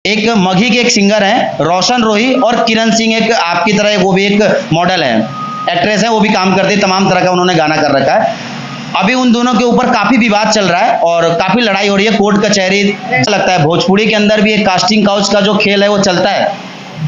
एक मगही के एक सिंगर हैं रोशन रोही, और किरण सिंह एक आपकी तरह वो भी एक मॉडल है, एक्ट्रेस है, वो भी काम करते हैं, तमाम तरह का उन्होंने गाना कर रखा है। अभी उन दोनों के ऊपर काफी विवाद चल रहा है और काफी लड़ाई हो रही है, कोर्ट कचहरी। लगता है भोजपुरी के अंदर भी एक कास्टिंग काउच का जो खेल है वो चलता है।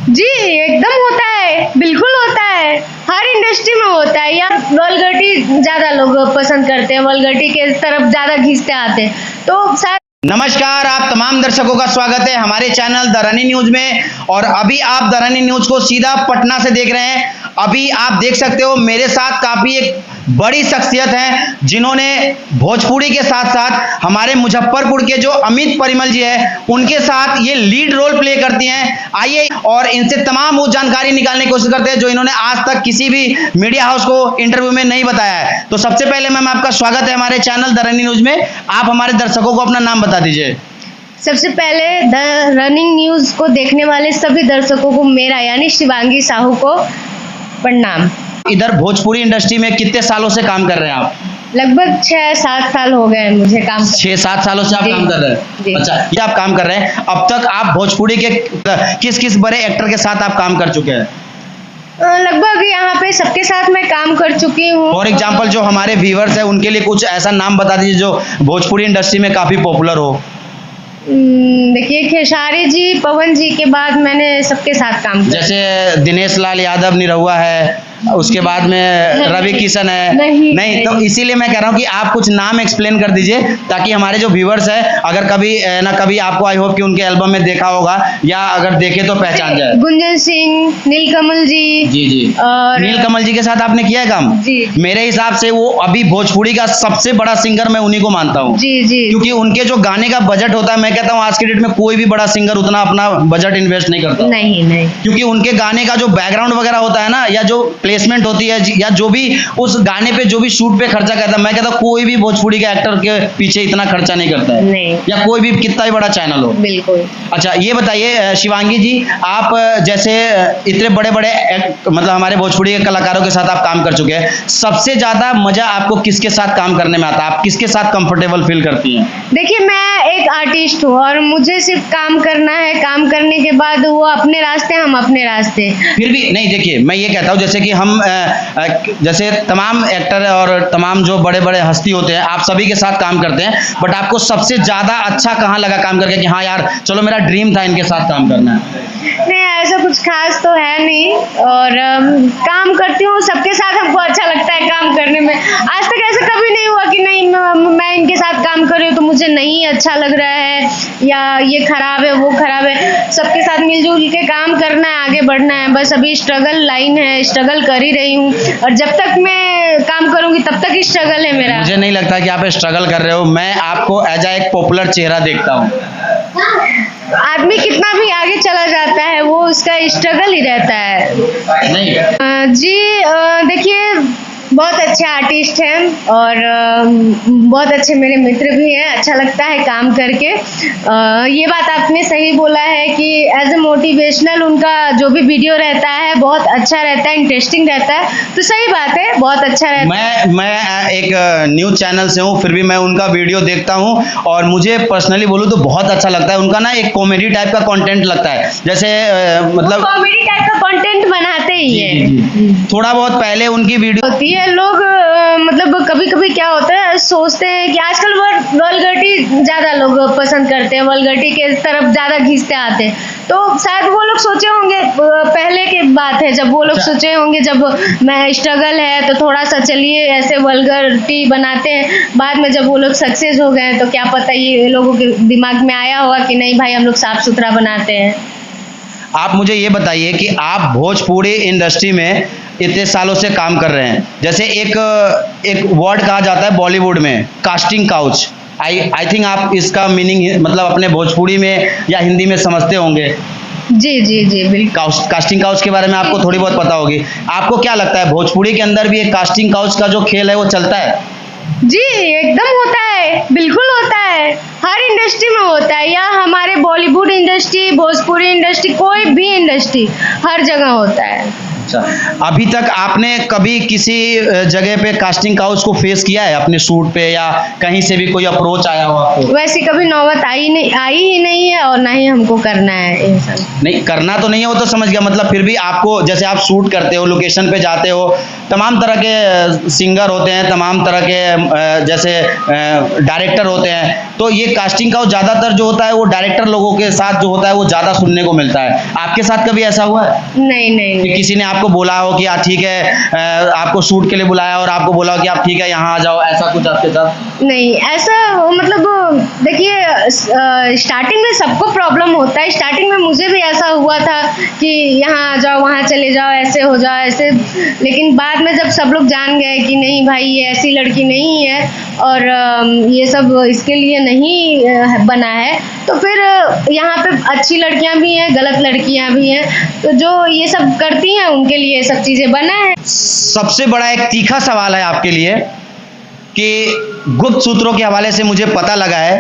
जी एकदम होता है, बिल्कुल होता है, हर इंडस्ट्री में होता है। या वल्गरिटी ज्यादा लोग पसंद करते हैं, वल्गरिटी के तरफ ज्यादा खींचते आते हैं, तो शायद। नमस्कार, आप तमाम दर्शकों का स्वागत है हमारे चैनल द रनी न्यूज में। और अभी आप द रनी न्यूज को सीधा पटना से देख रहे हैं। अभी आप देख सकते हो मेरे साथ काफी एक बड़ी शख्सियत है, जिन्होंने भोजपुरी के साथ साथ हमारे मुजफ्फरपुर के जो अमित परिमल जी है उनके साथ ये लीड रोल प्ले करती हैं। आइए और इनसे तमाम वो जानकारी निकालने की कोशिश करते हैं जो इन्होंने आज तक किसी भी मीडिया हाउस को इंटरव्यू में नहीं बताया है। तो सबसे पहले मैम आपका स्वागत है हमारे चैनल द रनी न्यूज में। आप हमारे दर्शकों को अपना नाम बता दीजिए। सबसे पहले द रनिंग न्यूज को देखने वाले सभी दर्शकों को मेरा यानी शिवांगी साहू को प्रणाम। इधर भोजपुरी इंडस्ट्री में कितने सालों से काम कर रहे हैं आप? लगभग 6-7 साल हो गए मुझे काम 6-7 सालों से आप काम कर रहे हैं। अच्छा, ये आप काम कर रहे हैं। अब तक आप भोजपुरी के किस किस बड़े एक्टर के साथ आप काम कर चुके हैं? लगभग यहाँ पे सबके साथ मैं काम कर चुकी हूँ। फॉर एग्जाम्पल जो हमारे व्यूअर्स है उनके लिए कुछ ऐसा नाम बता दीजिए जो भोजपुरी इंडस्ट्री में काफी पॉपुलर हो। देखिए, खेसारी जी, पवन जी के बाद मैंने सबके साथ काम किया। जैसे दिनेश लाल यादव निरहुआ है, उसके बाद में रवि किशन है। नहीं तो इसीलिए मैं कह रहा हूँ कि आप कुछ नाम एक्सप्लेन कर दीजिए ताकि हमारे जो व्यूअर्स है अगर कभी ना कभी आपको आई होप कि उनके एल्बम में देखा होगा या अगर देखे तो पहचान जाए। गुंजन सिंह, नीलकमल जी। जी और नीलकमल जी के साथ आपने किया है काम? जी। मेरे हिसाब से वो अभी भोजपुरी का सबसे बड़ा सिंगर मैं उन्हीं को मानता हूँ। जी। क्योंकि उनके जो गाने का बजट होता है, मैं कहता हूँ आज के डेट में कोई भी बड़ा सिंगर उतना अपना बजट इन्वेस्ट नहीं करता। नहीं। क्योंकि उनके गाने का जो बैकग्राउंड वगैरह होता है ना, या जो प्लेसमेंट होती है या जो भी उस गाने पे जो भी शूट पे खर्चा करता है, मैं कहता हूँ कोई भी भोजपुरी के एक्टर के पीछे इतना खर्चा नहीं करता है। नहीं। या कोई भी कितना ही बड़ा चैनल हो। बिल्कुल। अच्छा, ये बताइए शिवांगी जी, आप जैसे इतने बड़े बड़े मतलब हमारे भोजपुरी के कलाकारों के साथ आप काम कर चुके हैं, सबसे ज्यादा मजा आपको किसके साथ काम करने में आता है? आप किसके साथ कंफर्टेबल फील करती हैं? देखिए, मैं एक आर्टिस्ट हूँ और मुझे सिर्फ काम करना है। काम करने के बाद वो अपने रास्ते, हम अपने रास्ते। फिर भी नहीं, देखिए मैं ये कहता हूँ जैसे कि हम जैसे तमाम एक्टर और तमाम जो बड़े बड़े हस्ती होते हैं आप सभी के साथ काम करते हैं, बट आपको सबसे ज्यादा अच्छा कहाँ लगा काम करके कि हाँ यार चलो मेरा ड्रीम था इनके साथ काम करना है? नहीं, ऐसा कुछ खास तो है नहीं, और काम करती हूँ सबके साथ, हमको अच्छा लगता है काम करने में। आज तक ऐसा कभी नहीं हुआ कि नहीं मैं इनके साथ काम कर रही हूँ तो मुझे नहीं अच्छा लग रहा है या ये खराब है वो खराब है। सबके साथ मिलजुल के काम करना है, आगे बढ़ना है। बस अभी स्ट्रगल लाइन है, स्ट्रगल कर ही रही हूँ और जब तक मैं काम करूंगी तब तक स्ट्रगल है मेरा। मुझे नहीं लगता कि आप स्ट्रगल कर रहे हो, मैं आपको एज एक पॉपुलर चेहरा देखता हूँ। आदमी कितना भी आगे चला जाता है वो उसका स्ट्रगल ही रहता है। नहीं जी, देखिए बहुत अच्छे आर्टिस्ट हैं और बहुत अच्छे मेरे मित्र भी हैं। अच्छा लगता है काम करके। ये बात आपने सही बोला है कि एज ए मोटिवेशनल उनका जो भी वीडियो रहता है बहुत अच्छा रहता है, इंटरेस्टिंग रहता है। तो सही बात है, बहुत अच्छा रहता है। मैं एक न्यूज चैनल से हूँ, फिर भी मैं उनका वीडियो देखता हूँ और मुझे पर्सनली बोलूँ तो बहुत अच्छा लगता है। उनका ना एक कॉमेडी टाइप का कंटेंट लगता है, जैसे मतलब कॉमेडी टाइप का कंटेंट बनाते ही है। थोड़ा बहुत पहले उनकी वीडियो होती है, लोग मतलब कभी कभी क्या होता है, सोचते हैं कि आजकल वल्गरिटी ज्यादा लोग पसंद करते हैं, वल्गरिटी के तरफ ज्यादा खींचते आते हैं। तो शायद वो लोग सोचे होंगे, पहले की बात है जब वो लोग सोचे होंगे जब मैं स्ट्रगल है तो थोड़ा सा चलिए ऐसे वल्गरिटी बनाते हैं। बाद में जब वो लोग सक्सेस हो गए तो क्या पता ये लोगों के दिमाग में आया होगा कि नहीं भाई हम लोग साफ सुथरा बनाते हैं। आप मुझे ये बताइए कि आप भोजपुरी इंडस्ट्री में इतने सालों से काम कर रहे हैं, जैसे एक वर्ड कहा जाता है बॉलीवुड में कास्टिंग काउच। आई थिंक आप इसका मीनिंग मतलब अपने भोजपुरी में या हिंदी में समझते होंगे। जी बिल्कुल। कास्टिंग काउच के बारे में आपको थोड़ी बहुत पता होगी। आपको क्या लगता है भोजपुरी के अंदर भी एक कास्टिंग काउच का जो खेल है वो चलता है? जी एकदम होता है, बिल्कुल होता है, हर इंडस्ट्री में होता है। या हमारे बॉलीवुड इंडस्ट्री, भोजपुरी इंडस्ट्री, कोई भी इंडस्ट्री, हर जगह होता है। अच्छा, अभी तक आपने कभी किसी जगह पे कास्टिंग काउच को फेस किया है अपने शूट पे, या कहीं से भी कोई अप्रोच आया हो आपको? वैसे कभी नौबत आई ही नहीं है, और ना ही हमको करना है ये सब। नहीं, करना तो नहीं है, वो तो समझ गया, मतलब फिर भी आपको, जैसे आप शूट करते हो, लोकेशन पे जाते हो, तमाम तरह के सिंगर होते हैं, तमाम तरह के जैसे डायरेक्टर होते हैं, तो ये कास्टिंग काउच ज़्यादातर जो होता है वो डायरेक्टर लोगों के साथ जो होता है वो ज़्यादा सुनने को मिलता है। आपके साथ कभी ऐसा हुआ है नहीं नहीं कि नहीं। किसी ने आपको बोला हो कि ठीक है, आपको शूट के लिए बुलाया और आपको बोला हो कि आप ठीक है यहाँ आ जाओ, ऐसा कुछ आपके साथ? नहीं ऐसा, मतलब देखिए स्टार्टिंग में सबको प्रॉब्लम होता है। स्टार्टिंग में मुझे भी ऐसा हुआ था कि यहाँ आ जाओ, वहाँ चले जाओ, ऐसे हो जाओ, ऐसे। लेकिन बाद में जब सब लोग जान गए कि नहीं भाई ये ऐसी लड़की नहीं है और ये सब इसके लिए नहीं बना है, तो फिर यहाँ पे अच्छी लड़कियाँ भी हैं, गलत लड़कियाँ भी हैं, तो जो ये सब करती हैं उनके लिए ये सब चीज़ें बना है। सबसे बड़ा एक तीखा सवाल है आपके लिए कि गुप्त सूत्रों के हवाले से मुझे पता लगा है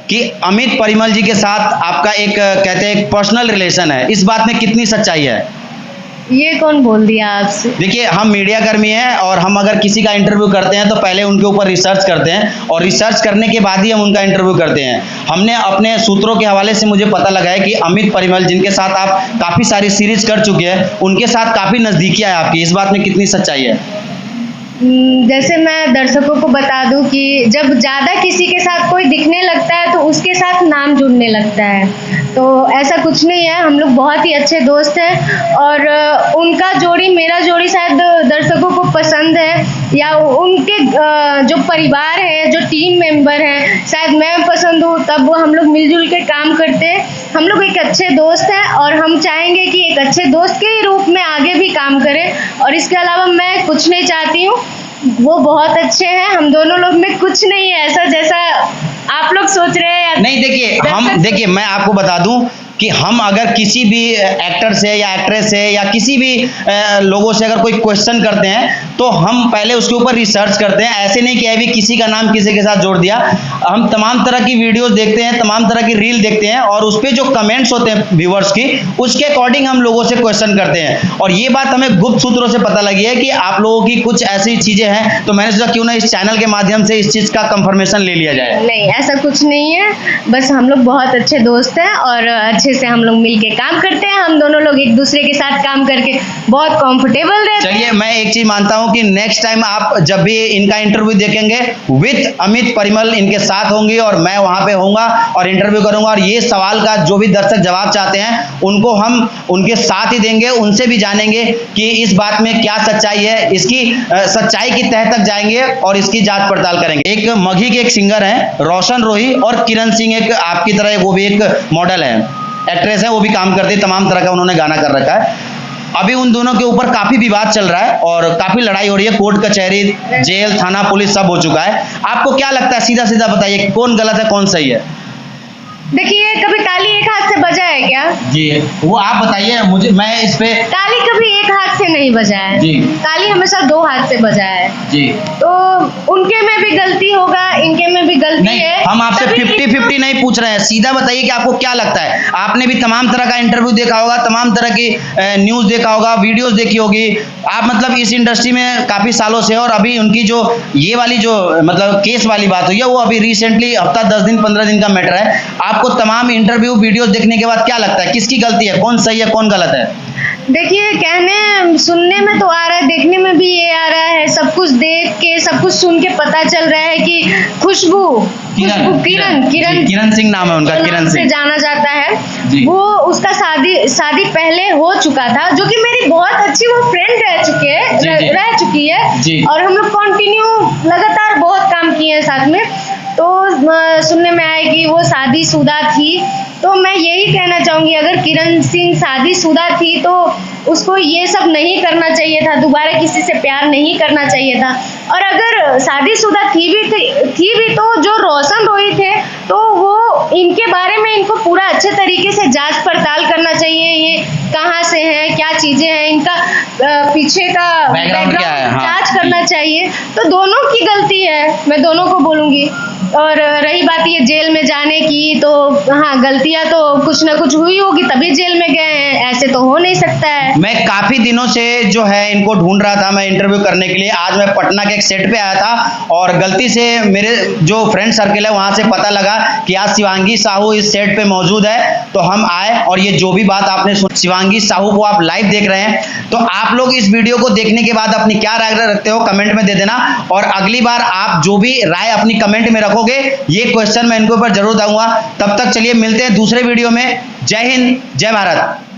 कि अमित परिमल जी के साथ आपका एक कहते हैं एक पर्सनल रिलेशन है, इस बात में कितनी सच्चाई है? ये कौन बोल दिया आपसे? देखिए, हम मीडिया कर्मी हैं और हम अगर किसी का इंटरव्यू करते हैं तो पहले उनके ऊपर रिसर्च करते हैं और रिसर्च करने के बाद ही हम उनका इंटरव्यू करते हैं। हमने अपने सूत्रों के हवाले से मुझे पता लगा है कि अमित परिमल, जिनके साथ आप काफ़ी सारी सीरीज कर चुके हैं, उनके साथ काफ़ी नज़दीकियाँ है आपकी, इस बात में कितनी सच्चाई है? जैसे मैं दर्शकों को बता दूं कि जब ज़्यादा किसी के साथ कोई दिखने लगता है तो उसके साथ नाम जुड़ने लगता है, तो ऐसा कुछ नहीं है। हम लोग बहुत ही अच्छे दोस्त हैं और उनका जोड़ी मेरा जोड़ी शायद दर्शकों को पसंद है, या उनके जो परिवार है, जो टीम मेंबर हैं, शायद मैं पसंद हूँ, तब वो हम लोग मिलजुल के काम करते हैं। हम लोग एक अच्छे दोस्त हैं और हम चाहेंगे कि एक अच्छे दोस्त के रूप में आगे भी काम करें, और इसके अलावा मैं कुछ नहीं चाहती हूँ। वो बहुत अच्छे हैं, हम दोनों लोग में कुछ नहीं है ऐसा जैसा आप लोग सोच रहे हैं। नहीं, देखिए मैं आपको बता दूं कि हम अगर किसी भी एक्टर से या एक्ट्रेस से या किसी भी लोगों से अगर कोई क्वेश्चन करते हैं तो हम पहले उसके ऊपर रिसर्च करते हैं। ऐसे नहीं कि अभी किसी का नाम किसी के साथ जोड़ दिया। हम तमाम तरह की वीडियोस देखते हैं, तमाम तरह की रील देखते हैं और उस पर जो कमेंट्स होते हैं व्यूवर्स की, उसके अकॉर्डिंग हम लोगों से क्वेश्चन करते हैं। और ये बात हमें गुप्त सूत्रों से पता लगी है कि आप लोगों की कुछ ऐसी चीज़ें हैं, तो मैंने सोचा क्यों ना इस चैनल के माध्यम से इस चीज़ का कंफर्मेशन ले लिया जाए। नहीं, ऐसा कुछ नहीं है, बस हम लोग बहुत अच्छे दोस्त हैं और अच्छे से हम लोग मिलके काम करते हैं। हम दोनों लोग एक दूसरे के साथ काम करके बहुत कंफर्टेबल रहते हैं। चलिए, मैं एक चीज मानता हूं कि नेक्स्ट टाइम आप जब भी इनका इंटरव्यू देखेंगे विद अमित परिमल इनके साथ होंगी और मैं वहां पे होऊंगा और इंटरव्यू करूंगा, और ये सवाल का जो भी दर्शक जवाब चाहते हैं उनको हम उनके साथ ही देंगे, उनसे भी जानेंगे कि इस बात में क्या सच्चाई है, इसकी सच्चाई की तह तक जाएंगे और इसकी जांच पड़ताल करेंगे। एक मघी के एक सिंगर हैं रोशन रोही, और किरण सिंह एक आपकी तरह वो भी एक मॉडल है, एक्ट्रेस है, वो भी काम करती है, तमाम तरह का उन्होंने गाना कर रखा है। अभी उन दोनों के ऊपर काफी विवाद चल रहा है और काफी लड़ाई हो रही है, कोर्ट कचहरी, जेल, थाना, पुलिस सब हो चुका है। आपको क्या लगता है, सीधा सीधा बताइए, कौन गलत है कौन सही है? देखिए, कभी ताली एक हाथ से बजा है क्या? जी, वो आप बताइए मुझे, मैं इस पे। ताली कभी एक हाथ से नहीं बजा है जी। ताली हमेशा दो हाथ से बजा है। जी, तो उनके में भी गलती होगा, इनके में भी गलती नहीं, है। हम आपसे तभी 50-50 नहीं पूछ रहे हैं, सीधा बताइए कि आपको क्या लगता है। आपने भी तमाम तरह का इंटरव्यू देखा होगा, तमाम तरह की न्यूज़ देखा होगा, वीडियोस देखी होगी, आप मतलब इस इंडस्ट्री में काफ़ी सालों से, और अभी उनकी जो ये वाली जो मतलब केस वाली बात हुई है वो अभी रिसेंटली हफ्ता 10 दिन 15 दिन का मैटर है। आपको तमाम इंटरव्यू वीडियोस देखने के बाद क्या लगता है, किसकी गलती है, कौन सही है कौन गलत है? देखिए, कहने सुनने में तो आ रहा है, देखने में भी ये आ रहा है, सब कुछ देख के सब कुछ सुन के पता चल रहा है कि किरण सिंह नाम है उनका, किरण से सिंह जाना जाता है। जी। वो उसका शादी पहले हो चुका था, जो कि मेरी बहुत अच्छी वो फ्रेंड रह चुकी है जी। और हम लोग कंटिन्यू लगातार बहुत काम किए हैं साथ में। तो सुनने में आया कि वो शादीशुदा थी, तो मैं यही कहना चाहूँगी, अगर किरण सिंह शादीशुदा थी तो उसको ये सब नहीं करना चाहिए था, दोबारा किसी से प्यार नहीं करना चाहिए था। और अगर शादीशुदा थी भी तो जो रोशन रोही थे, तो वो इनके बारे में इनको पूरा अच्छे तरीके से जांच पड़ताल करना चाहिए। ये कहाँ से हैं, क्या चीज़ें हैं, इनका पीछे का बैकग्राउंड क्या है, हाँ। जांच करना चाहिए। तो दोनों की गलती है, मैं दोनों को बोलूँगी। और रही बात ये जेल में जाने की, तो हाँ, गलतियाँ तो कुछ ना कुछ हुई होगी तभी जेल में गए हैं, ऐसे ऐसे तो हो नहीं सकता है। मैं काफी दिनों से जो है इनको ढूंढ रहा था मैं इंटरव्यू करने के लिए। आज मैं पटना के एक सेट पे आया था और गलती से मेरे जो फ्रेंड सर्कल है वहां से पता लगा कि आज शिवांगी साहू इस सेट पे मौजूद है, तो हम आए और ये जो भी बात आपने सुनी, शिवांगी साहू को आप लाइव देख रहे हैं, तो आप लोग इस वीडियो को देखने के बाद अपनी क्या राय रखते हो कमेंट में दे देना। और अगली बार आप जो भी राय अपनी कमेंट में रखोगे ये क्वेश्चन मैं इनके ऊपर जरूर दूंगा। तब तक चलिए मिलते हैं दूसरे वीडियो में। जय हिंद, जय भारत।